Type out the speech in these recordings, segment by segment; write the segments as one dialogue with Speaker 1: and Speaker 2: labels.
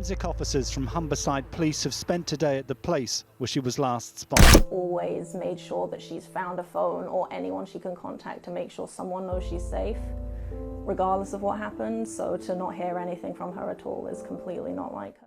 Speaker 1: Forensic officers from Humberside Police have spent today at the place where she was last spotted.
Speaker 2: Always made sure that she's found a phone or anyone she can contact to make sure someone knows she's safe, regardless of what happened. So to not hear anything from her at all is completely not like her.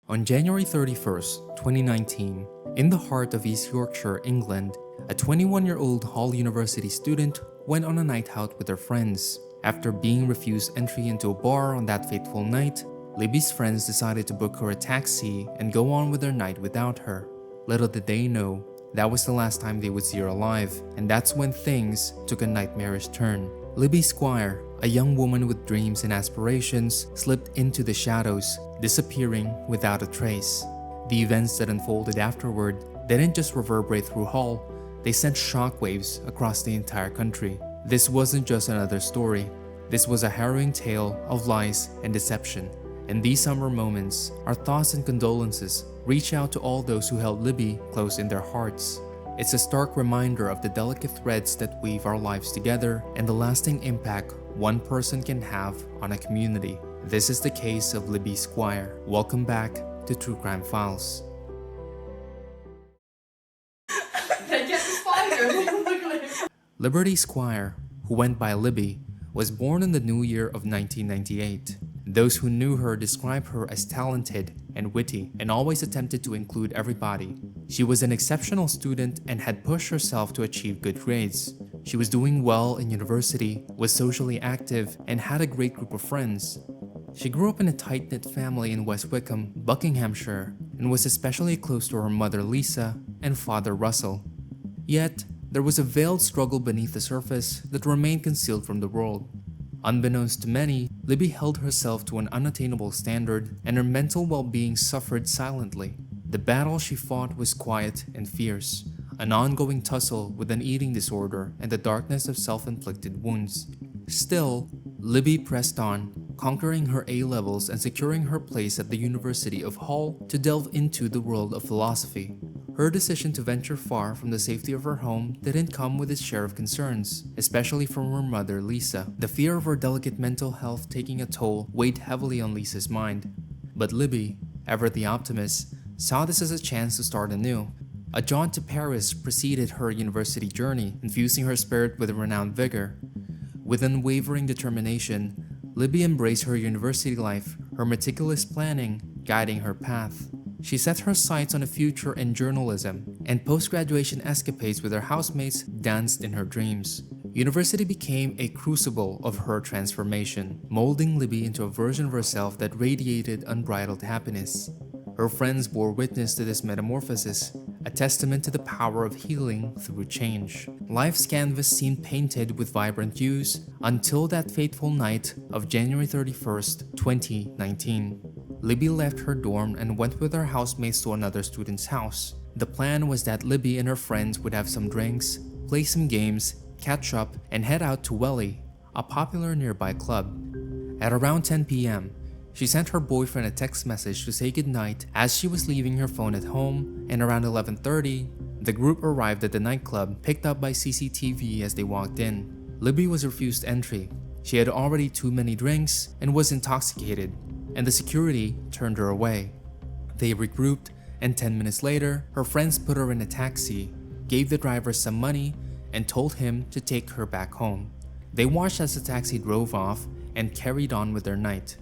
Speaker 3: On January 31st, 2019, in the heart of East Yorkshire, England, a 21-year-old Hull University student went on a night out with her friends. After being refused entry into a bar on that fateful night, Libby's friends decided to book her a taxi and go on with their night without her. Little did they know, that was the last time they would see her alive, and that's when things took a nightmarish turn. Libby Squire, a young woman with dreams and aspirations, slipped into the shadows, disappearing without a trace. The events that unfolded afterward didn't just reverberate through Hull, they sent shockwaves across the entire country. This wasn't just another story. This was a harrowing tale of lies and deception. In these summer moments, our thoughts and condolences reach out to all those who held Libby close in their hearts. It's a stark reminder of the delicate threads that weave our lives together and the lasting impact one person can have on a community. This is the case of Libby Squire. Welcome back to True Crime Files. Liberty Squire, who went by Libby, was born in the new year of 1998. Those who knew her describe her as talented and witty and always attempted to include everybody. She was an exceptional student and had pushed herself to achieve good grades. She was doing well in university, was socially active, and had a great group of friends. She grew up in a tight-knit family in West Wickham, Buckinghamshire, and was especially close to her mother Lisa and father Russell. Yet, there was a veiled struggle beneath the surface that remained concealed from the world. Unbeknownst to many, Libby held herself to an unattainable standard, and her mental well-being suffered silently. The battle she fought was quiet and fierce, an ongoing tussle with an eating disorder and the darkness of self-inflicted wounds. Still, Libby pressed on, conquering her A-levels and securing her place at the University of Hull to delve into the world of philosophy. Her decision to venture far from the safety of her home didn't come with its share of concerns, especially from her mother Lisa. The fear of her delicate mental health taking a toll weighed heavily on Lisa's mind. But Libby, ever the optimist, saw this as a chance to start anew. A jaunt to Paris preceded her university journey, infusing her spirit with renowned vigor. With unwavering determination, Libby embraced her university life, her meticulous planning guiding her path. She set her sights on a future in journalism, and post-graduation escapades with her housemates danced in her dreams. University became a crucible of her transformation, molding Libby into a version of herself that radiated unbridled happiness. Her friends bore witness to this metamorphosis, a testament to the power of healing through change. Life's canvas seemed painted with vibrant hues until that fateful night of January 31st, 2019. Libby left her dorm and went with her housemates to another student's house. The plan was that Libby and her friends would have some drinks, play some games, catch up, and head out to Welly, a popular nearby club. At around 10 p.m., she sent her boyfriend a text message to say goodnight as she was leaving her phone at home, and around 11:30, the group arrived at the nightclub, picked up by CCTV as they walked in. Libby was refused entry. She had already too many drinks and was intoxicated, and the security turned her away. They regrouped, and 10 minutes later, her friends put her in a taxi, gave the driver some money, and told him to take her back home. They watched as the taxi drove off and carried on with their night.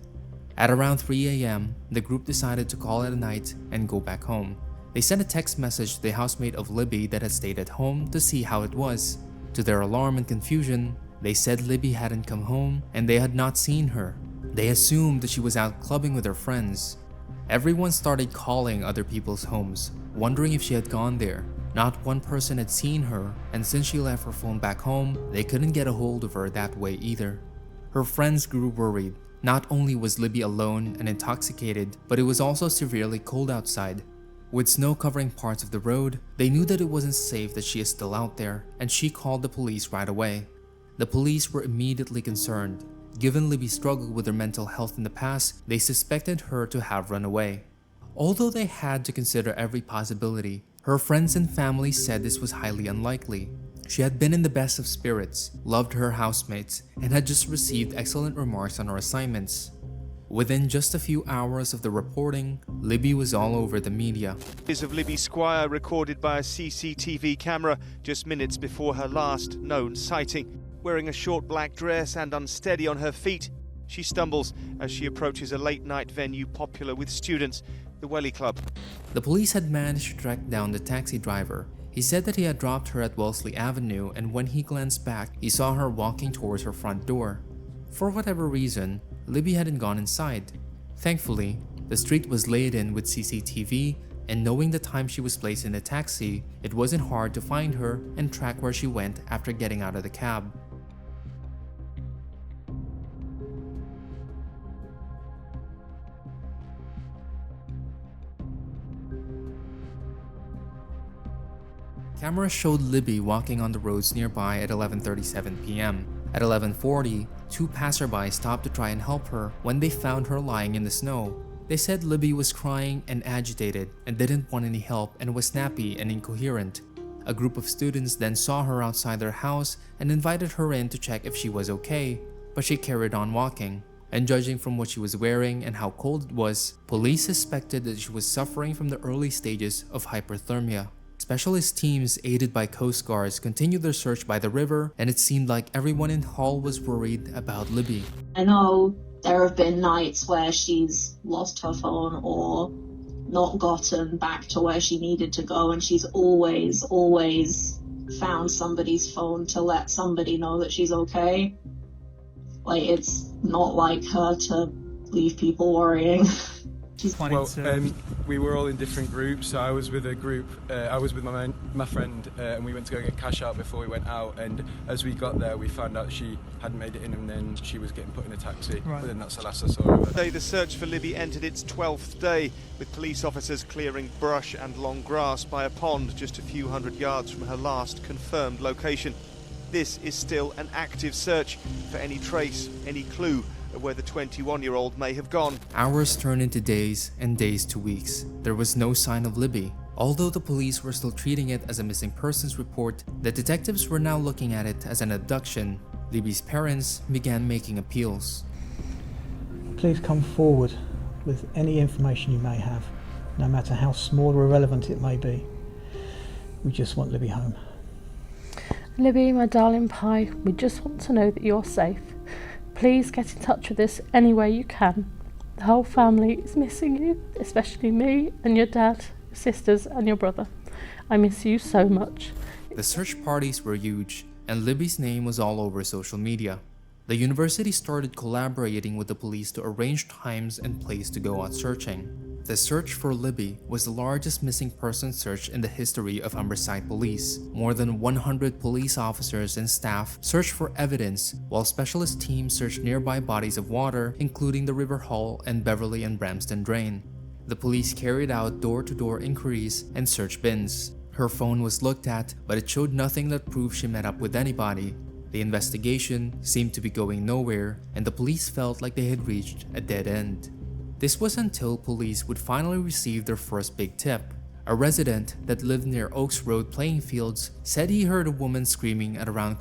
Speaker 3: At around 3 a.m., the group decided to call it a night and go back home. They sent a text message to the housemate of Libby that had stayed at home to see how it was. To their alarm and confusion, they said Libby hadn't come home and they had not seen her. They assumed that she was out clubbing with her friends. Everyone started calling other people's homes, wondering if she had gone there. Not one person had seen her, and since she left her phone back home, they couldn't get a hold of her that way either. Her friends grew worried. Not only was Libby alone and intoxicated, but it was also severely cold outside. With snow covering parts of the road, they knew that it wasn't safe that she is still out there, and she called the police right away. The police were immediately concerned. Given Libby's struggle with her mental health in the past, they suspected her to have run away. Although they had to consider every possibility, her friends and family said this was highly unlikely. She had been in the best of spirits, loved her housemates, and had just received excellent remarks on her assignments. Within just a few hours of the reporting, Libby was all over the media.
Speaker 4: Is of Libby Squire recorded by a CCTV camera just minutes before her last known sighting. Wearing a short black dress and unsteady on her feet, she stumbles as she approaches a late-night venue popular with students, the Welly Club.
Speaker 3: The police had managed to track down the taxi driver. He said that he had dropped her at Wellesley Avenue, and when he glanced back, he saw her walking towards her front door. For whatever reason, Libby hadn't gone inside. Thankfully, the street was laid in with CCTV, and knowing the time she was placed in a taxi, it wasn't hard to find her and track where she went after getting out of the cab. Cameras showed Libby walking on the roads nearby at 11:37 p.m. At 11:40, two passersby stopped to try and help her when they found her lying in the snow. They said Libby was crying and agitated and didn't want any help and was snappy and incoherent. A group of students then saw her outside their house and invited her in to check if she was okay, but she carried on walking. And judging from what she was wearing and how cold it was, police suspected that she was suffering from the early stages of hypothermia. Specialist teams aided by Coast Guards continued their search by the river, and it seemed like everyone in Hull was worried about Libby.
Speaker 5: I know there have been nights where she's lost her phone or not gotten back to where she needed to go, and she's always found somebody's phone to let somebody know that she's okay. Like, it's not like her to leave people worrying.
Speaker 6: Well, we were all in different groups. So I was with a group. I was with my friend, and we went to go get cash out before we went out. And as we got there, we found out she hadn't made it in, and then she was getting put in a taxi. Right. But then that's the last I saw of her.
Speaker 4: Today, the search for Libby entered its 12th day, with police officers clearing brush and long grass by a pond just a few hundred yards from her last confirmed location. This is still an active search for any trace, any clue of where the 21-year-old may have gone.
Speaker 3: Hours turned into days and days to weeks. There was no sign of Libby. Although the police were still treating it as a missing persons report, the detectives were now looking at it as an abduction. Libby's parents began making appeals.
Speaker 7: Please come forward with any information you may have, no matter how small or irrelevant it may be. We just want Libby home.
Speaker 8: Libby, my darling pie, we just want to know that you're safe. Please get in touch with us any way you can. The whole family is missing you, especially me and your dad, your sisters and your brother. I miss you so much.
Speaker 3: The search parties were huge, and Libby's name was all over social media. The university started collaborating with the police to arrange times and places to go out searching. The search for Libby was the largest missing person search in the history of Humberside Police. More than 100 police officers and staff searched for evidence, while specialist teams searched nearby bodies of water, including the River Hull and Beverly and Bramston Drain. The police carried out door-to-door inquiries and search bins. Her phone was looked at, but it showed nothing that proved she met up with anybody. The investigation seemed to be going nowhere, and the police felt like they had reached a dead end. This was until police would finally receive their first big tip. A resident that lived near Oaks Road playing fields said he heard a woman screaming at around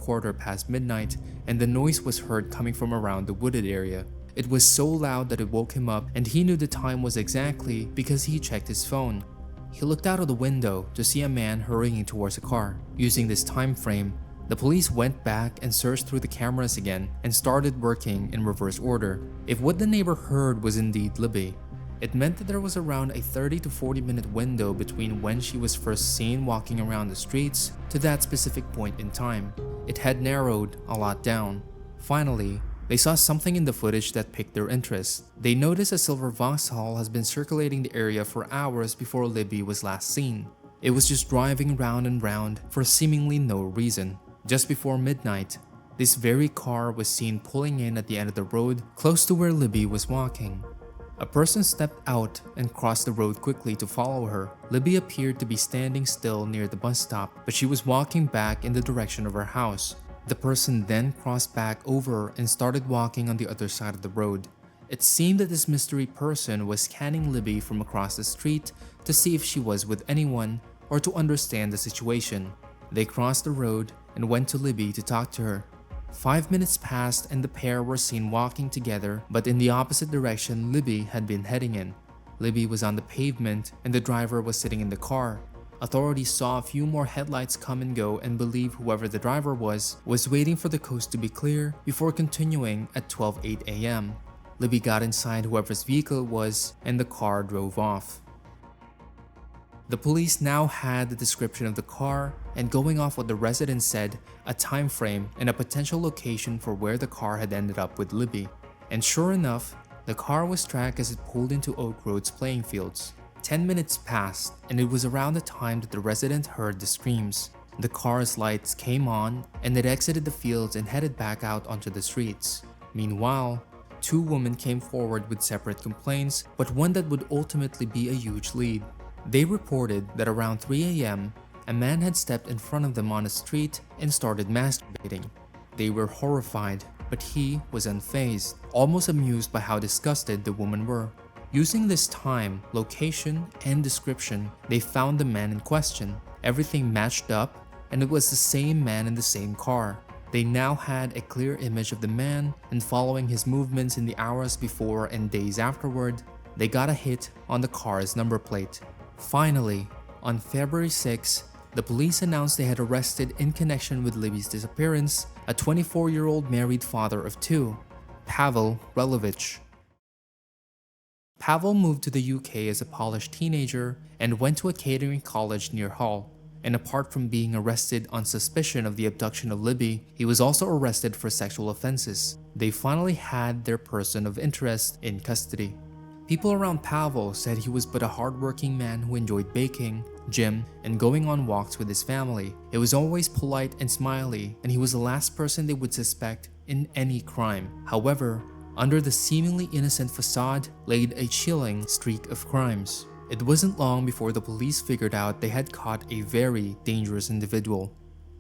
Speaker 3: midnight, and the noise was heard coming from around the wooded area. It was so loud that it woke him up, and he knew the time was exactly because he checked his phone. He looked out of the window to see a man hurrying towards a car. Using this time frame, the police went back and searched through the cameras again and started working in reverse order. If what the neighbor heard was indeed Libby, it meant that there was around a 30 to 40 minute window between when she was first seen walking around the streets to that specific point in time. It had narrowed a lot down. Finally, they saw something in the footage that piqued their interest. They noticed a silver Vauxhall has been circulating the area for hours before Libby was last seen. It was just driving round and round for seemingly no reason. Just before midnight, this very car was seen pulling in at the end of the road close to where Libby was walking. A person stepped out and crossed the road quickly to follow her. Libby appeared to be standing still near the bus stop, but she was walking back in the direction of her house. The person then crossed back over and started walking on the other side of the road. It seemed that this mystery person was scanning Libby from across the street to see if she was with anyone or to understand the situation. They crossed the road and went to Libby to talk to her. 5 minutes passed and the pair were seen walking together, but in the opposite direction Libby had been heading in. Libby was on the pavement and the driver was sitting in the car. Authorities saw a few more headlights come and go and believe whoever the driver was waiting for the coast to be clear before continuing at 12:08 a.m. Libby got inside whoever's vehicle it was and the car drove off. The police now had the description of the car and, going off what the residents said, a time frame and a potential location for where the car had ended up with Libby. And sure enough, the car was tracked as it pulled into Oak Road's playing fields. 10 minutes passed and it was around the time that the resident heard the screams. The car's lights came on and it exited the fields and headed back out onto the streets. Meanwhile, 2 women came forward with separate complaints, but one that would ultimately be a huge lead. They reported that around 3 a.m., a man had stepped in front of them on the street and started masturbating. They were horrified, but he was unfazed, almost amused by how disgusted the women were. Using this time, location, and description, they found the man in question. Everything matched up, and it was the same man in the same car. They now had a clear image of the man, and following his movements in the hours before and days afterward, they got a hit on the car's number plate. Finally, on February 6, the police announced they had arrested in connection with Libby's disappearance a 24-year-old married father of 2, Pavel Relevich. Pavel moved to the UK as a Polish teenager and went to a catering college near Hull. And apart from being arrested on suspicion of the abduction of Libby, he was also arrested for sexual offenses. They finally had their person of interest in custody. People around Pavel said he was but a hardworking man who enjoyed baking, gym, and going on walks with his family. It was always polite and smiley, and he was the last person they would suspect in any crime. However, under the seemingly innocent facade laid a chilling streak of crimes. It wasn't long before the police figured out they had caught a very dangerous individual.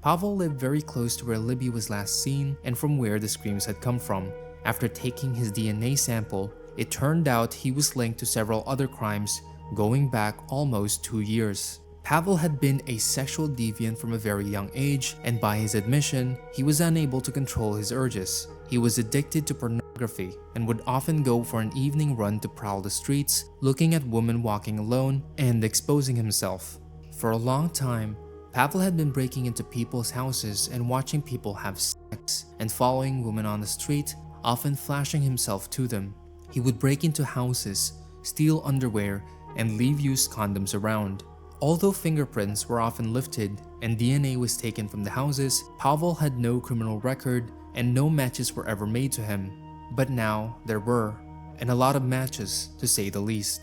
Speaker 3: Pavel lived very close to where Libby was last seen and from where the screams had come from. After taking his DNA sample, it turned out he was linked to several other crimes going back almost 2 years. Pavel had been a sexual deviant from a very young age, and by his admission, he was unable to control his urges. He was addicted to pornography and would often go for an evening run to prowl the streets, looking at women walking alone and exposing himself. For a long time, Pavel had been breaking into people's houses and watching people have sex and following women on the street, often flashing himself to them. He would break into houses, steal underwear, and leave used condoms around. Although fingerprints were often lifted and DNA was taken from the houses, Pavel had no criminal record and no matches were ever made to him. But now there were, and a lot of matches to say the least.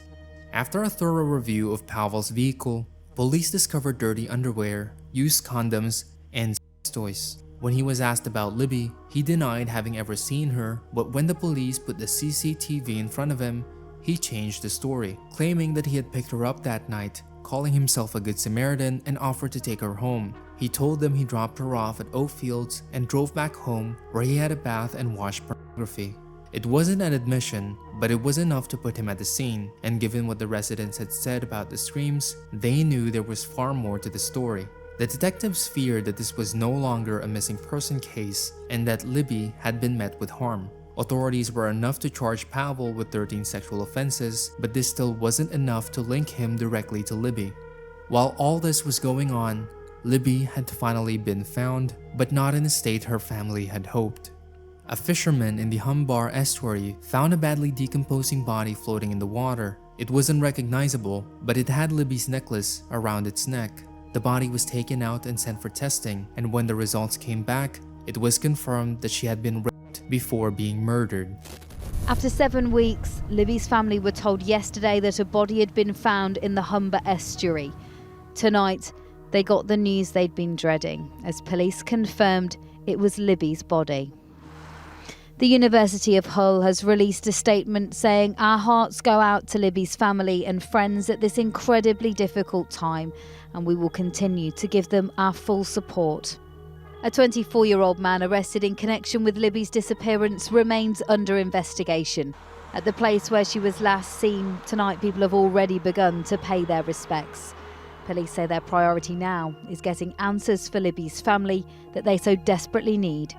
Speaker 3: After a thorough review of Pavel's vehicle, police discovered dirty underwear, used condoms, and sex toys. When he was asked about Libby, he denied having ever seen her, but when the police put the CCTV in front of him, he changed the story, claiming that he had picked her up that night, calling himself a good Samaritan and offered to take her home. He told them he dropped her off at Oak Fields and drove back home where he had a bath and watched pornography. It wasn't an admission, but it was enough to put him at the scene, and given what the residents had said about the screams, they knew there was far more to the story. The detectives feared that this was no longer a missing person case and that Libby had been met with harm. Authorities were enough to charge Pavel with 13 sexual offenses, but this still wasn't enough to link him directly to Libby. While all this was going on, Libby had finally been found, but not in the state her family had hoped. A fisherman in the Humber estuary found a badly decomposing body floating in the water. It was unrecognizable, but it had Libby's necklace around its neck. The body was taken out and sent for testing, and when the results came back, it was confirmed that she had been raped before being murdered.
Speaker 9: After 7 weeks, Libby's family were told yesterday that a body had been found in the Humber estuary. Tonight, they got the news they'd been dreading, as police confirmed it was Libby's body. The University of Hull has released a statement saying, "Our hearts go out to Libby's family and friends at this incredibly difficult time, and we will continue to give them our full support." A 24-year-old man arrested in connection with Libby's disappearance remains under investigation. At the place where she was last seen, tonight people have already begun to pay their respects. Police say their priority now is getting answers for Libby's family that they so desperately need.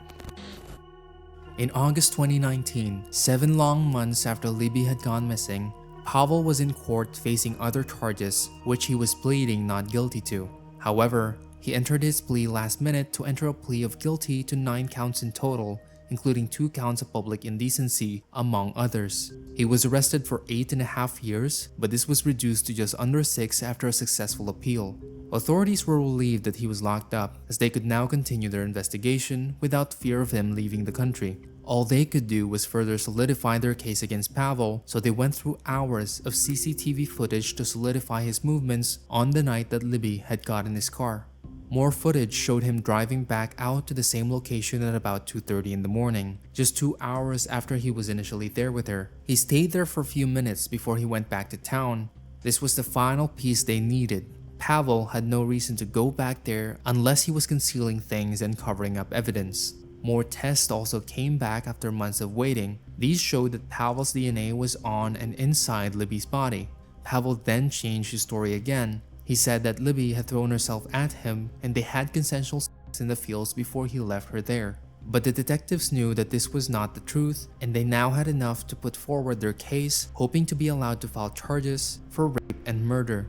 Speaker 3: In August 2019, 7 long months after Libby had gone missing, Pavel was in court facing other charges which he was pleading not guilty to. However, he entered his plea last minute to enter a plea of guilty to 9 counts in total, including 2 counts of public indecency, among others. He was arrested for 8.5 years, but this was reduced to just under 6 after a successful appeal. Authorities were relieved that he was locked up, as they could now continue their investigation without fear of him leaving the country. All they could do was further solidify their case against Pavel, so they went through hours of CCTV footage to solidify his movements on the night that Libby had got in his car. More footage showed him driving back out to the same location at about 2:30 in the morning, just 2 hours after he was initially there with her. He stayed there for a few minutes before he went back to town. This was the final piece they needed. Pavel had no reason to go back there unless he was concealing things and covering up evidence. More tests also came back after months of waiting. These showed that Pavel's DNA was on and inside Libby's body. Pavel then changed his story again. He said that Libby had thrown herself at him and they had consensual sex in the fields before he left her there. But the detectives knew that this was not the truth, and they now had enough to put forward their case, hoping to be allowed to file charges for rape and murder.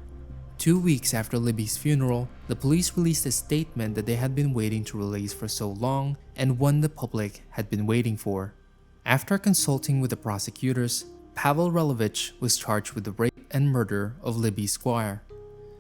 Speaker 3: 2 weeks after Libby's funeral, the police released a statement that they had been waiting to release for so long, and one the public had been waiting for. After consulting with the prosecutors, Pavel Relevich was charged with the rape and murder of Libby's squire.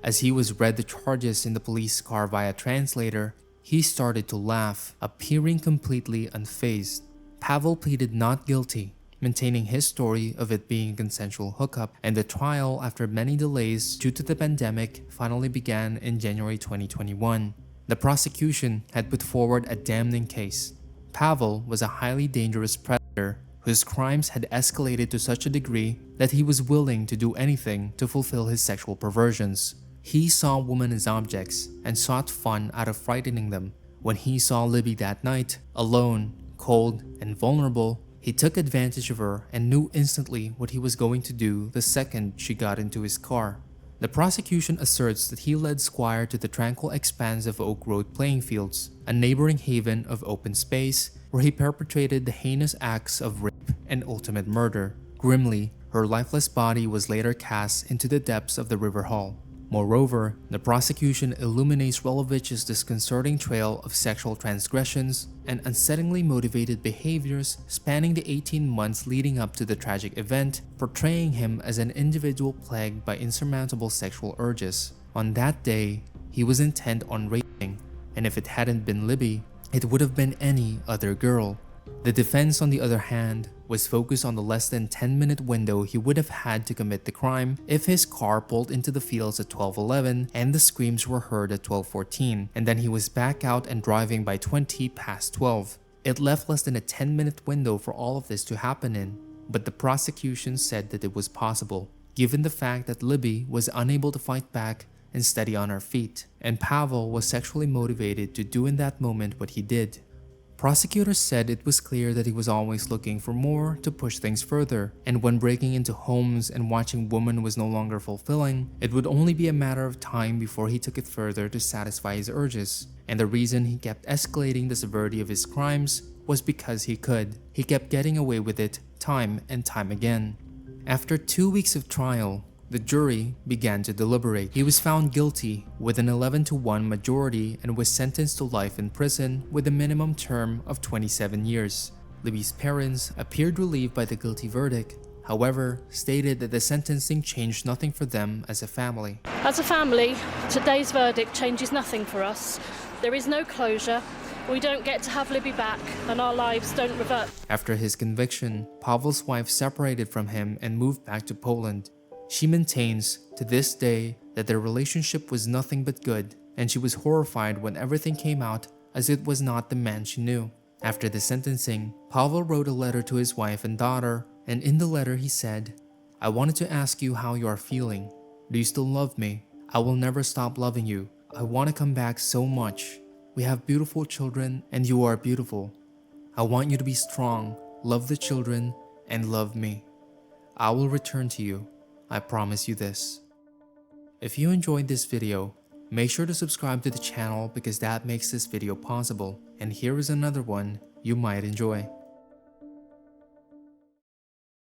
Speaker 3: As he was read the charges in the police car via translator, he started to laugh, appearing completely unfazed. Pavel pleaded not guilty, maintaining his story of it being a consensual hookup, and the trial, after many delays due to the pandemic, finally began in January 2021. The prosecution had put forward a damning case. Pavel was a highly dangerous predator whose crimes had escalated to such a degree that he was willing to do anything to fulfill his sexual perversions. He saw women as objects and sought fun out of frightening them. When he saw Libby that night, alone, cold, and vulnerable, he took advantage of her and knew instantly what he was going to do the second she got into his car. The prosecution asserts that he led Squire to the tranquil expanse of Oak Road playing fields, a neighboring haven of open space where he perpetrated the heinous acts of rape and ultimate murder. Grimly, her lifeless body was later cast into the depths of the River Hall. Moreover, the prosecution illuminates Relovich's disconcerting trail of sexual transgressions and unsettlingly motivated behaviors spanning the 18 months leading up to the tragic event, portraying him as an individual plagued by insurmountable sexual urges. On that day, he was intent on raping, and if it hadn't been Libby, it would have been any other girl. The defense, on the other hand, was focused on the less than 10-minute window he would have had to commit the crime if his car pulled into the fields at 12:11 and the screams were heard at 12:14, and then he was back out and driving by 20 past 12. It left less than a 10-minute window for all of this to happen in, but the prosecution said that it was possible, given the fact that Libby was unable to fight back and steady on her feet, and Pavel was sexually motivated to do in that moment what he did. Prosecutors said it was clear that he was always looking for more to push things further, and when breaking into homes and watching women was no longer fulfilling, it would only be a matter of time before he took it further to satisfy his urges. And the reason he kept escalating the severity of his crimes was because he could. He kept getting away with it time and time again. After 2 weeks of trial, the jury began to deliberate. He was found guilty with an 11-1 majority and was sentenced to life in prison with a minimum term of 27 years. Libby's parents appeared relieved by the guilty verdict, however, stated that the sentencing changed nothing for them as a family.
Speaker 8: As a family, today's verdict changes nothing for us. There is no closure. We don't get to have Libby back, and our lives don't revert.
Speaker 3: After his conviction, Pavel's wife separated from him and moved back to Poland. She maintains to this day that their relationship was nothing but good, and she was horrified when everything came out as it was not the man she knew. After the sentencing, Pavel wrote a letter to his wife and daughter, and in the letter he said, "I wanted to ask you how you are feeling. Do you still love me? I will never stop loving you. I want to come back so much. We have beautiful children, and you are beautiful. I want you to be strong, love the children, and love me. I will return to you. I promise you this." If you enjoyed this video, make sure to subscribe to the channel because that makes this video possible, and here is another one you might enjoy.